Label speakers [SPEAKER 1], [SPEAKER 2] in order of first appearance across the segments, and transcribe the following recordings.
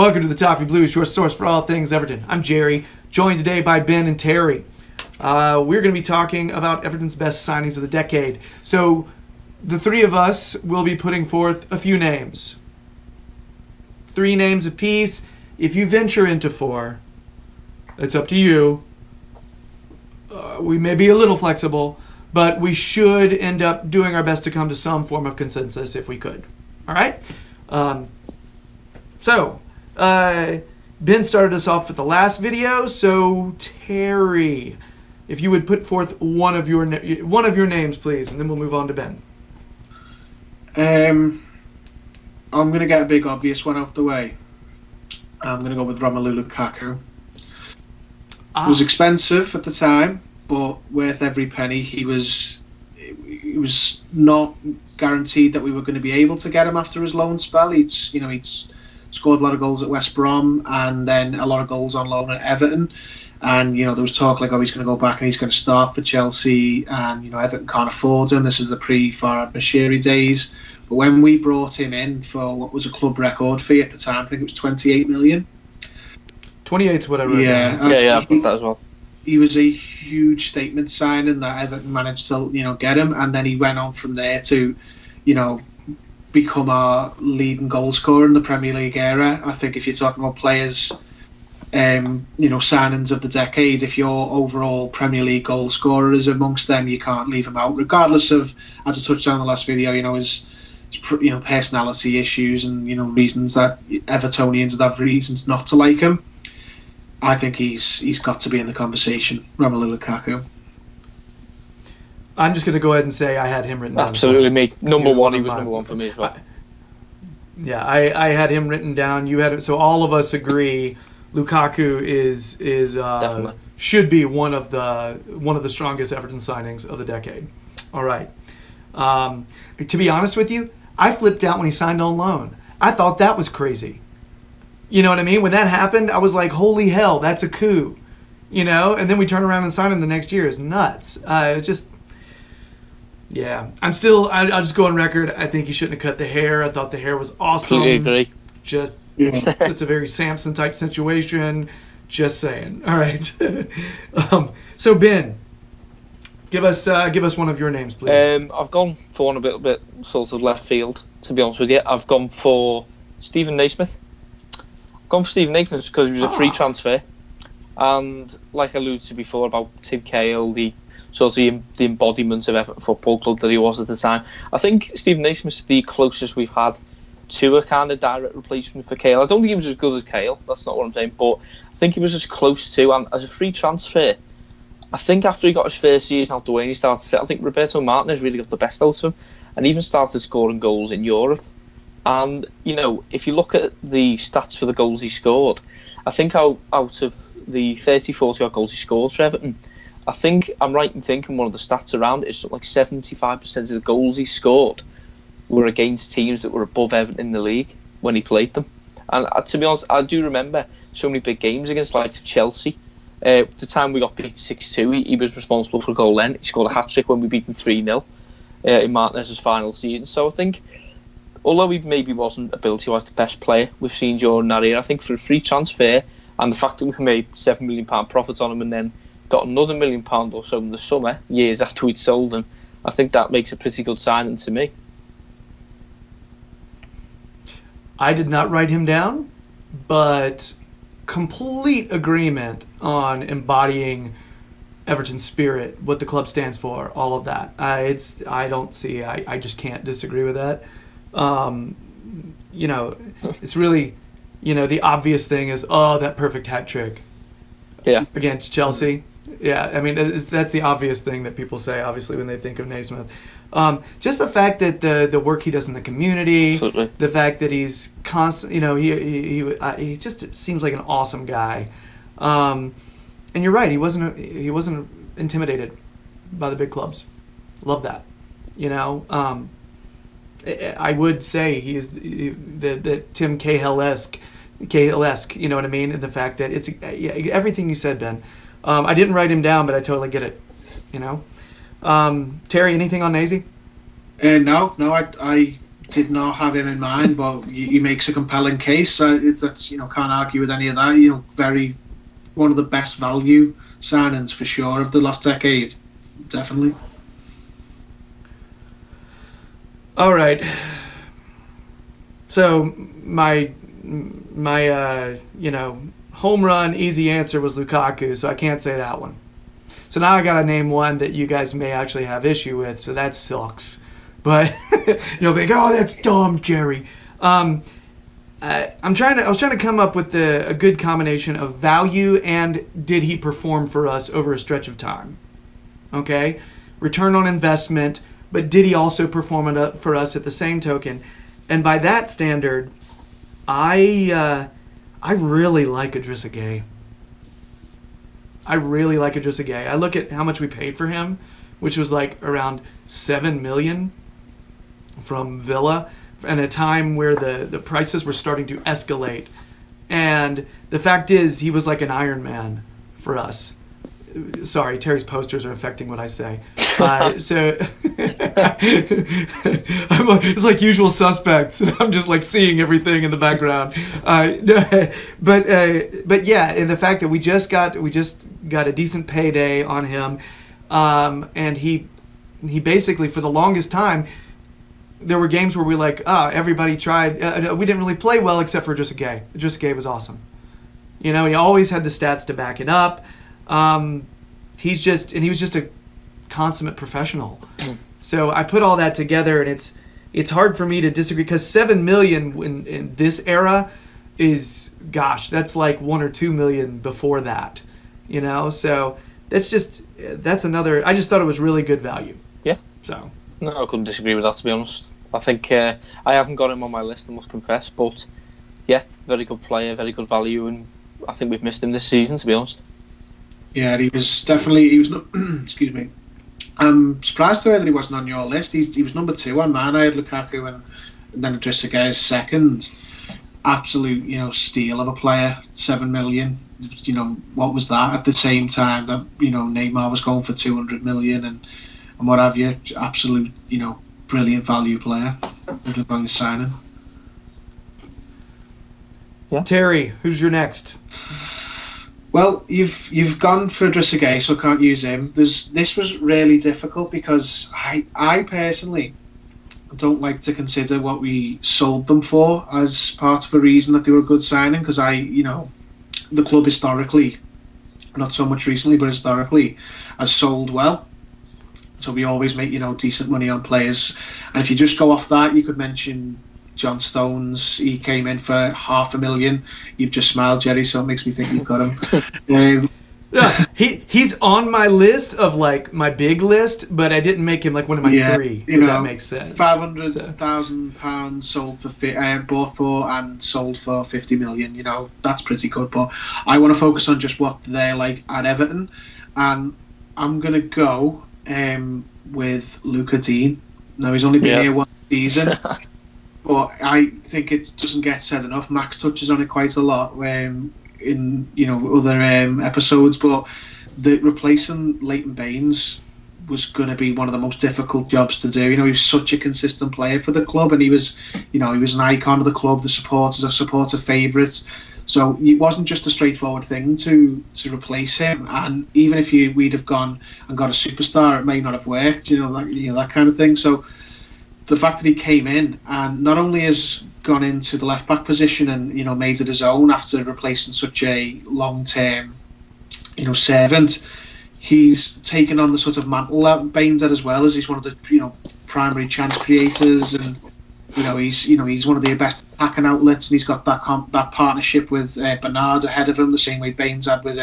[SPEAKER 1] Welcome to the Toffee Blues, your source for all things Everton. I'm Gerry, joined today by Ben and Terry. We're going to be talking about Everton's best signings of the decade. So the three of us will be putting forth a few names. 3 names apiece. If you venture into 4, it's up to you. We may be a little flexible, but we should end up doing our best to come to some form of consensus if we could. All right? Ben started us off with the last video, so Terry, if you would put forth one of your names, please, and then we'll move on to Ben.
[SPEAKER 2] I'm going to get a big obvious one out the way. I'm going to go with Romelu Lukaku. It was expensive at the time, but worth every penny. He was not guaranteed that we were going to be able to get him after his loan spell. He'd scored a lot of goals at West Brom and then a lot of goals on loan at Everton. And, there was talk like, he's going to go back and he's going to start for Chelsea. And, Everton can't afford him. This is the pre-Farhad Moshiri days. But when we brought him in for what was a club record fee at the time, I think it was 28 million.
[SPEAKER 1] 28's what I wrote.
[SPEAKER 2] Yeah,
[SPEAKER 3] I've got that as well.
[SPEAKER 2] He was a huge statement signing that Everton managed to, get him. And then he went on from there to, become our leading goal scorer in the Premier League era. I think if you're talking about players, signings of the decade, if your overall Premier League goal scorer is amongst them, you can't leave him out, regardless of, as I touched on in the last video, his personality issues and reasons that Evertonians would have reasons not to like him. I think he's got to be in the conversation, Romelu Lukaku.
[SPEAKER 1] I'm just going to go ahead and say I had him written down.
[SPEAKER 3] Absolutely, me. Number one, he was number one for me as well.
[SPEAKER 1] I had him written down. You had it, so all of us agree. Lukaku is should be one of the strongest Everton signings of the decade. All right. To be honest with you, I flipped out when he signed on loan. I thought that was crazy. You know what I mean? When that happened, I was like, "Holy hell, that's a coup!" And then we turn around and sign him the next year. It's nuts. It's just. Yeah, I'll just go on record. I think he shouldn't have cut the hair. I thought the hair was awesome.
[SPEAKER 3] Completely agree.
[SPEAKER 1] It's a very Samson type situation. Just saying. All right. So Ben, give us one of your names, please.
[SPEAKER 3] I've gone for one a little bit sort of left field. To be honest with you, I've gone for Stephen Naismith. I've gone for Stephen Naismith because he was a free transfer, and like I alluded to before about Tim Cahill, the embodiment of Everton Football Club that he was at the time. I think Stephen Naismith is the closest we've had to a kind of direct replacement for Cahill. I don't think he was as good as Cahill, that's not what I'm saying, but I think he was as close to, and as a free transfer, I think after he got his first season out the way and he started to, I think Roberto Martinez really got the best out of him and even started scoring goals in Europe. And, if you look at the stats for the goals he scored, I think out of the 30, 40 odd goals he scored for Everton, I think I'm right in thinking one of the stats around it is something like 75% of the goals he scored were against teams that were above Everton in the league when he played them. And to be honest, I do remember so many big games against the likes of Chelsea. At the time we got beat 6-2, he was responsible for a goal then. He scored a hat-trick when we beat them 3-0 in Martinez's final season. So I think, although he maybe wasn't ability-wise the best player we've seen during that era, I think for a free transfer and the fact that we made £7 million profit on him and then got another £1 million or so in the summer, years after we'd sold him, I think that makes a pretty good signing to me.
[SPEAKER 1] I did not write him down, but complete agreement on embodying Everton's spirit, what the club stands for, all of that. I just can't disagree with that. It's really, the obvious thing is, that perfect hat trick.
[SPEAKER 3] Yeah.
[SPEAKER 1] Against Chelsea. Yeah, I mean, that's the obvious thing that people say, obviously, when they think of Naismith. Just the fact that the work he does in the community,
[SPEAKER 3] Absolutely.
[SPEAKER 1] The fact that he's constant, he just seems like an awesome guy. And you're right, he wasn't intimidated by the big clubs. Love that. I would say he is the Tim Cahill-esque, you know what I mean? And the fact that it's everything you said, Ben. I didn't write him down, but I totally get it. Terry, anything on Nazy?
[SPEAKER 2] No, I did not have him in mind, but he makes a compelling case. That's can't argue with any of that. One of the best value signings for sure of the last decade, definitely.
[SPEAKER 1] All right. So my home run easy answer was Lukaku, so I can't say that one. So now I gotta name one that you guys may actually have issue with, so that sucks. But you'll be like, oh, that's dumb, Gerry. I was trying to come up with a good combination of value and did he perform for us over a stretch of time? Okay, return on investment, but did he also perform for us at the same token? And by that standard, I really like Idrissa Gueye. I look at how much we paid for him, which was like around $7 million from Villa, at a time where the prices were starting to escalate. And the fact is, he was like an Iron Man for us. Sorry, Terry's posters are affecting what I say. So it's like Usual Suspects, and I'm just like seeing everything in the background. But yeah, and the fact that we just got a decent payday on him, and he basically, for the longest time, there were games where we everybody tried. We didn't really play well except for Idrissa Gueye. Idrissa Gueye was awesome. He always had the stats to back it up. He was just a consummate professional. So I put all that together, and it's hard for me to disagree, because $7 million in this era is, that's like $1 or $2 million before that. So that's another. I just thought it was really good value.
[SPEAKER 3] Yeah.
[SPEAKER 1] So
[SPEAKER 3] no, I couldn't disagree with that, to be honest. I think I haven't got him on my list, I must confess, but yeah, very good player, very good value, and I think we've missed him this season, to be honest. Yeah,
[SPEAKER 2] he was not. Excuse me. I'm surprised that he wasn't on your list. He was number 2 on mine. I had Lukaku and then Idrissa Gueye second. Absolute, steal of a player. 7 million. What was that at the same time that Neymar was going for 200 million and what have you? Absolute, brilliant value player. Brilliant value signing.
[SPEAKER 3] Yeah.
[SPEAKER 1] Terry, who's your next?
[SPEAKER 2] Well, you've gone for Idrissa Gueye, so I can't use him. This was really difficult because I personally don't like to consider what we sold them for as part of a reason that they were a good signing, because the club historically, not so much recently, but historically, has sold well. So we always make decent money on players, and if you just go off that, you could mention John Stones. He came in for $500,000. You've just smiled, Gerry, so it makes me think you've got him.
[SPEAKER 1] Yeah, he's on my list of my big list, but I didn't make him one of my 3. If that makes sense.
[SPEAKER 2] £500,000 sold for bought for and sold for 50 million. That's pretty good. But I want to focus on just what they're like at Everton, and I'm gonna go with Luca Dean. Now he's only been here one season. But I think it doesn't get said enough. Max touches on it quite a lot in other episodes. But replacing Leighton Baines was going to be one of the most difficult jobs to do. He was such a consistent player for the club, and he was an icon of the club. The supporters are supporter favourites. So it wasn't just a straightforward thing to replace him. And even if we'd have gone and got a superstar, it may not have worked. That kind of thing. So the fact that he came in and not only has gone into the left back position and made it his own after replacing such a long term servant, he's taken on the sort of mantle that Baines had as well, as he's one of the primary chance creators, and he's one of the best attacking outlets, and he's got that partnership with Bernard ahead of him, the same way Baines had with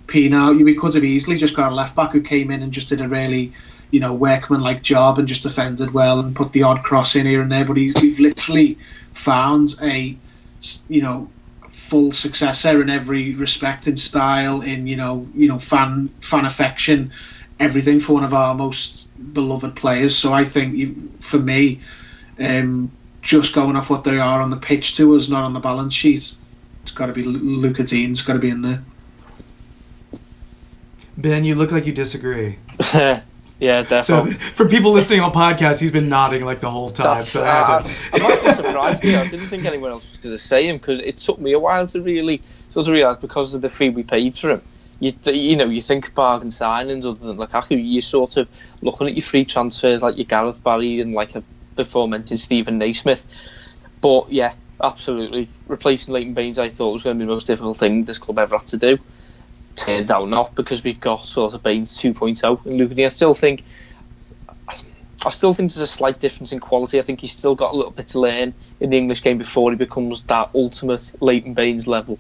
[SPEAKER 2] Pina. We could have easily just got a left back who came in and just did a really workman-like job and just defended well and put the odd cross in here and there, but we've literally found a full successor in every respect, in style, in fan affection, everything, for one of our most beloved players. So I think for me, just going off what they are on the pitch to us, not on the balance sheet, it's got to be Luca Dean. It's got to be in there.
[SPEAKER 1] Ben, you look like you disagree.
[SPEAKER 3] Yeah, definitely.
[SPEAKER 1] So for people listening on podcasts, he's been nodding like the whole time.
[SPEAKER 3] I'm actually surprised me. I didn't think anyone else was going to say him because it took me a while to really sort of realise because of the fee we paid for him. You think bargain signings other than Lukaku, you're sort of looking at your free transfers like your Gareth Barry and like a before mentioned Stephen Naismith. But yeah, absolutely. Replacing Leighton Baines I thought was going to be the most difficult thing this club ever had to do. Turns out not, because we've got sort of Baines 2.0 and Luke. I still think there's a slight difference in quality. I think he's still got a little bit to learn in the English game before he becomes that ultimate Leighton Baines level.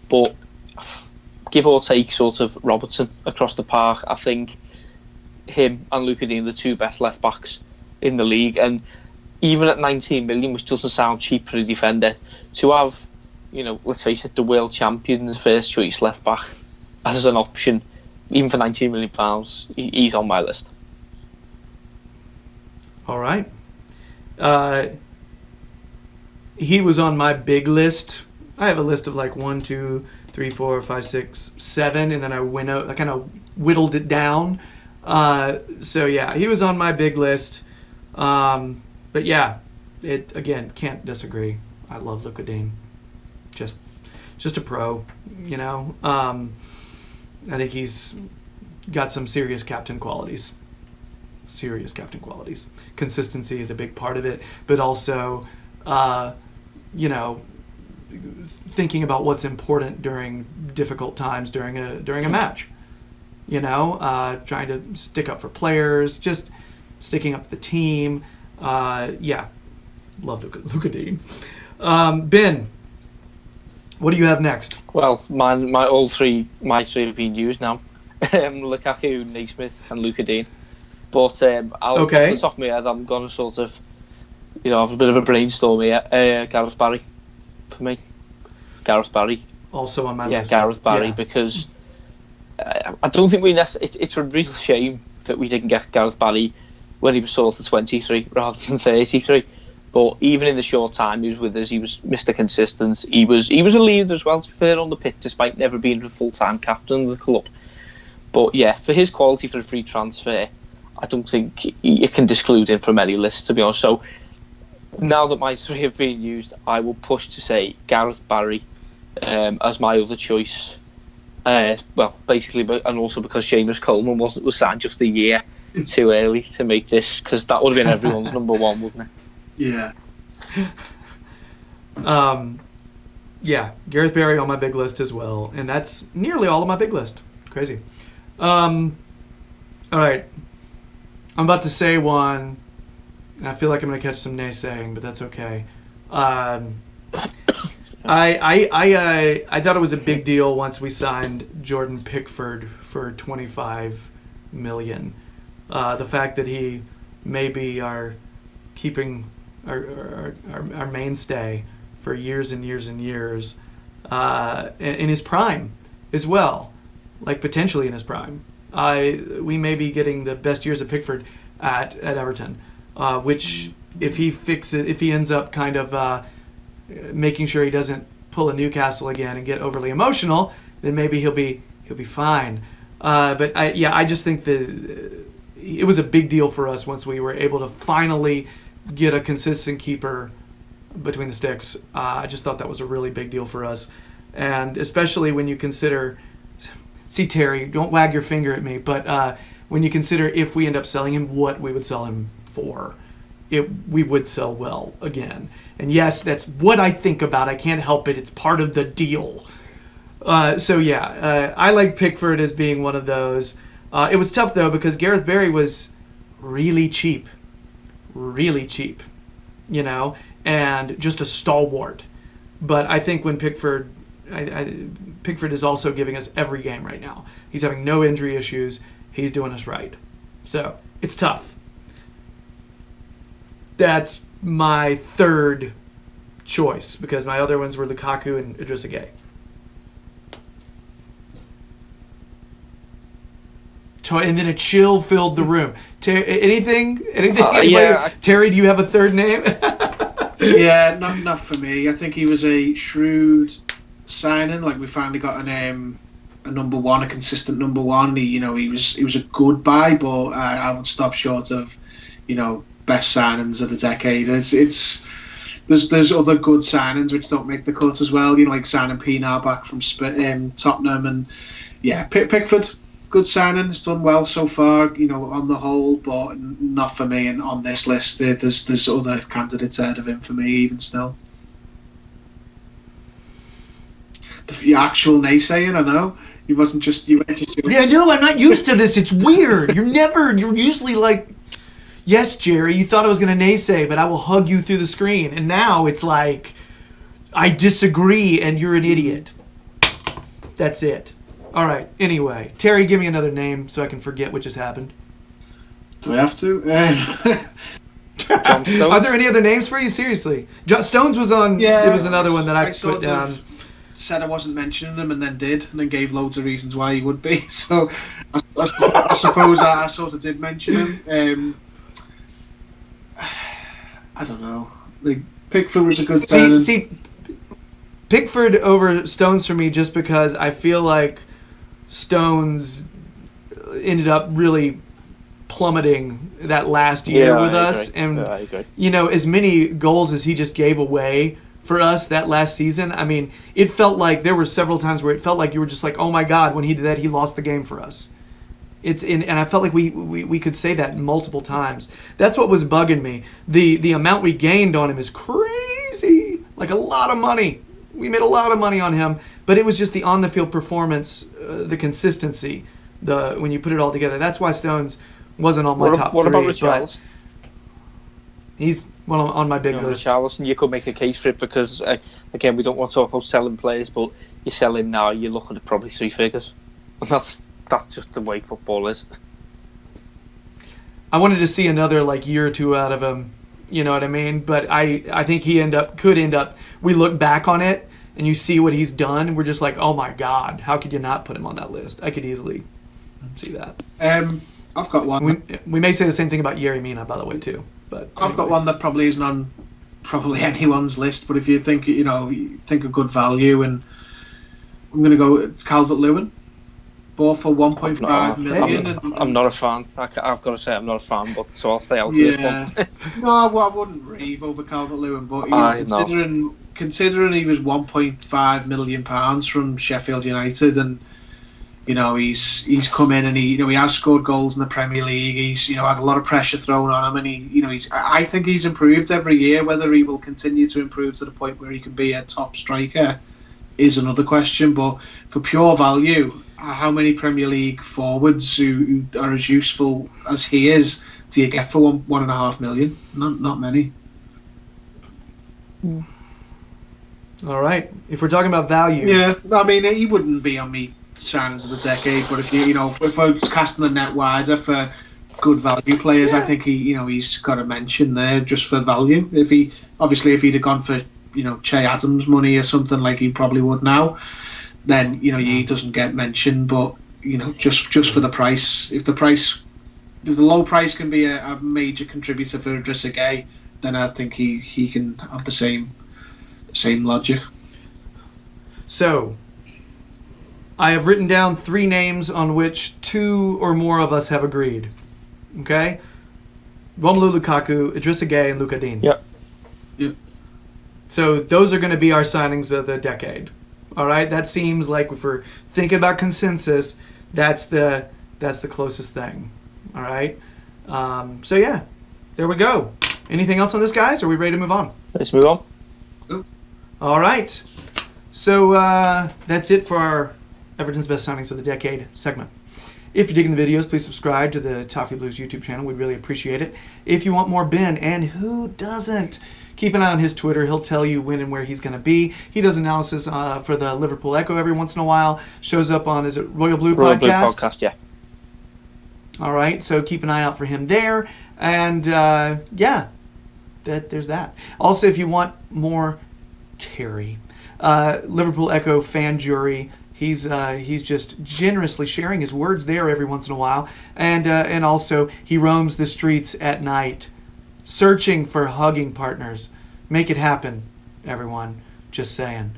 [SPEAKER 3] But give or take sort of Robertson across the park, I think him and Luca Dean are the two best left backs in the league. And even at 19 million, which doesn't sound cheap for a defender, to have, let's face it, the world champion's first choice left back as an option, even for £19 million, he's on my list.
[SPEAKER 1] All right. He was on my big list. I have a list of like 1, 2, 3, 4, 5, 6, 7, and then I kind of whittled it down. So yeah, he was on my big list. But yeah, it again can't disagree. I love Luka Dean. Just a pro, I think he's got some serious captain qualities. Consistency is a big part of it, but also, thinking about what's important during difficult times during a match. Trying to stick up for players, just sticking up for the team. Yeah, love Luka Dean. Ben, what do you have next?
[SPEAKER 3] Well, my three have been used now. Lukaku, Naismith, and Luka Dean. But off the top of my head, I'm going to sort of, have a bit of a brainstorm here. Gareth Barry, for me. Gareth Barry.
[SPEAKER 1] Also on my list.
[SPEAKER 3] Yeah, Gareth Barry, because I don't think it's a real shame that we didn't get Gareth Barry when he was sort of 23 rather than 33. But even in the short time he was with us, he was Mr. Consistent. He was a leader as well, to be fair, on the pitch, despite never being a full-time captain of the club. But yeah, for his quality for a free transfer, I don't think you can disclude him from any list, to be honest. So now that my three have been used, I will push to say Gareth Barry as my other choice. Basically, and also because Seamus Coleman was signed just a year too early to make this, because that would have been everyone's number one, wouldn't it?
[SPEAKER 2] Yeah.
[SPEAKER 1] Yeah, Gareth Barry on my big list as well, and that's nearly all of my big list. Crazy. All right, I'm about to say one, and I feel like I'm going to catch some naysaying, but that's okay. I thought it was a big deal once we signed Jordan Pickford for $25 million. The fact that he may be our mainstay for years and years and years, in his prime as well, like potentially in his prime. We may be getting the best years of Pickford at Everton, which if he ends up kind of making sure he doesn't pull a Newcastle again and get overly emotional, then maybe he'll be fine. But I just think that it was a big deal for us once we were able to finally get a consistent keeper between the sticks. I just thought that was a really big deal for us, and especially when you consider. See, Terry, don't wag your finger at me, but when you consider if we end up selling him, what we would sell him for, we would sell well again. And yes, that's what I think about. I can't help it. It's part of the deal. I like Pickford as being one of those. It was tough, though, because Gareth Barry was really cheap, and just a stalwart. But I think when Pickford is also giving us every game right now. He's having no injury issues. He's doing us right. So, it's tough. That's my third choice, because my other ones were Lukaku and Idrissa Gueye. And then a chill filled the room. Anything?
[SPEAKER 3] Yeah.
[SPEAKER 1] Terry, do you have a third name?
[SPEAKER 2] Yeah, not for me. I think he was a shrewd signing. Like, we finally got a name a number one, a consistent number one. He was a good buy, but I would stop short of, best signings of the decade. There's other good signings which don't make the cut as well. Like signing Pienaar back from Tottenham, and Pickford, good signing. It's done well so far, on the whole, but not for me. And on this list, there's other candidates ahead of him for me, even still. The actual naysaying, I know. You weren't just.
[SPEAKER 1] Yeah, no, I'm not used to this. It's weird. You're usually like, yes, Jerry, you thought I was going to naysay, but I will hug you through the screen. And now it's like, I disagree and you're an idiot. That's it. All right. Anyway, Terry, give me another name so I can forget what just happened.
[SPEAKER 2] Do I have to?
[SPEAKER 3] John Stones.
[SPEAKER 1] Are there any other names for you? Seriously. John Stones was on.
[SPEAKER 2] Yeah,
[SPEAKER 1] it was another one that I put down.
[SPEAKER 2] Said I wasn't mentioning him and then did, and then gave loads of reasons why he would be. So I suppose I sort of did mention him. I don't know. Like, Pickford was a good signing.
[SPEAKER 1] See, Pickford over Stones for me, just because I feel like Stones ended up really plummeting that last year with us. And,
[SPEAKER 3] I agree.
[SPEAKER 1] As many goals as he just gave away for us that last season, I mean, it felt like there were several times where it felt like you were just like, oh my God, when he did that, he lost the game for us. And I felt like we could say that multiple times. That's what was bugging me. The amount we gained on him is crazy, like a lot of money. We made a lot of money on him, but it was just the on the field performance, the consistency, when you put it all together. That's why Stones wasn't on my top three.
[SPEAKER 3] What about Richarlison?
[SPEAKER 1] He's on my big list.
[SPEAKER 3] Richarlison, you could make a case for it because, again, we don't want to talk about selling players, but you sell him now, you're looking at probably 3 figures. And that's just the way football is.
[SPEAKER 1] I wanted to see another year or two out of him, you know what I mean? But I think he could end up. We look back on it and you see what he's done, and we're just like, oh my God, how could you not put him on that list? I could easily see that.
[SPEAKER 2] I've got one.
[SPEAKER 1] We may say the same thing about Yerry Mina, by the way, too. But
[SPEAKER 2] I've got one that probably isn't on probably anyone's list, but if you think of good value, and I'm going to go Calvert-Lewin, bought for 1.5 million.
[SPEAKER 3] I'm not a fan. I've got to say I'm not a fan, but so I'll stay out of this one.
[SPEAKER 2] No, I wouldn't rave over Calvert-Lewin, but considering he was 1.5 million pounds from Sheffield United, and he's come in and he has scored goals in the Premier League. He's had a lot of pressure thrown on him, and I think he's improved every year. Whether he will continue to improve to the point where he can be a top striker is another question. But for pure value, how many Premier League forwards who are as useful as he is do you get for 1.5 million? Not many.
[SPEAKER 1] All right, if we're talking about value,
[SPEAKER 2] yeah, I mean he wouldn't be on me signings of the decade, but if I was casting the net wider for good value players, I think he's got a mention there just for value. If he'd have gone for Che Adams money or something like he probably would now, then he doesn't get mentioned. But just for the price, if the low price can be a major contributor for Idrissa Gueye, then I think he can have the same logic.
[SPEAKER 1] So I have written down 3 names on which 2 or more of us have agreed. Okay? Romelu Lukaku, Idrissa Gueye, and Luka Dean.
[SPEAKER 3] Yep.
[SPEAKER 1] So those are going to be our signings of the decade. All right? That seems like, if we're thinking about consensus, that's the closest thing. All right? So yeah, there we go. Anything else on this, guys? Are we ready to move on?
[SPEAKER 3] Let's move on.
[SPEAKER 1] All right. So that's it for our Everton's Best Signings of the Decade segment. If you're digging the videos, please subscribe to the Toffee Blues YouTube channel. We'd really appreciate it. If you want more Ben, and who doesn't, keep an eye on his Twitter. He'll tell you when and where he's going to be. He does analysis for the Liverpool Echo every once in a while. Shows up on, is it Royal Blue
[SPEAKER 3] Royal
[SPEAKER 1] Podcast?
[SPEAKER 3] Blue Podcast, yeah.
[SPEAKER 1] All right, so keep an eye out for him there. And there's that. Also, if you want more Terry, Liverpool Echo fan jury, he's just generously sharing his words there every once in a while, and also he roams the streets at night, searching for hugging partners. Make it happen, everyone. Just saying.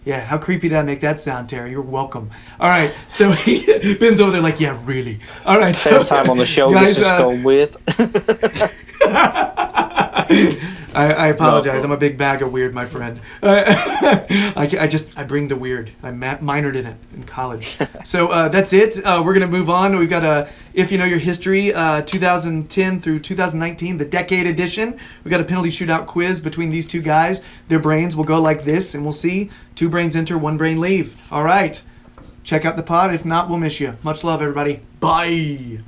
[SPEAKER 1] Yeah, how creepy did I make that sound, Terry? You're welcome. All right, so Ben's over there like, yeah, really. All right, so,
[SPEAKER 3] first time on the show,
[SPEAKER 1] guys,
[SPEAKER 3] this is going weird.
[SPEAKER 1] I apologize. I'm a big bag of weird, my friend. I bring the weird. I minored in it in college. So that's it. We're gonna move on. We've got a If You Know Your History, 2010 through 2019, the decade edition. We got a penalty shootout quiz between these two guys. Their brains will go like this, and we'll see 2 brains enter, 1 brain leave. All right. Check out the pod. If not, we'll miss you. Much love, everybody. Bye.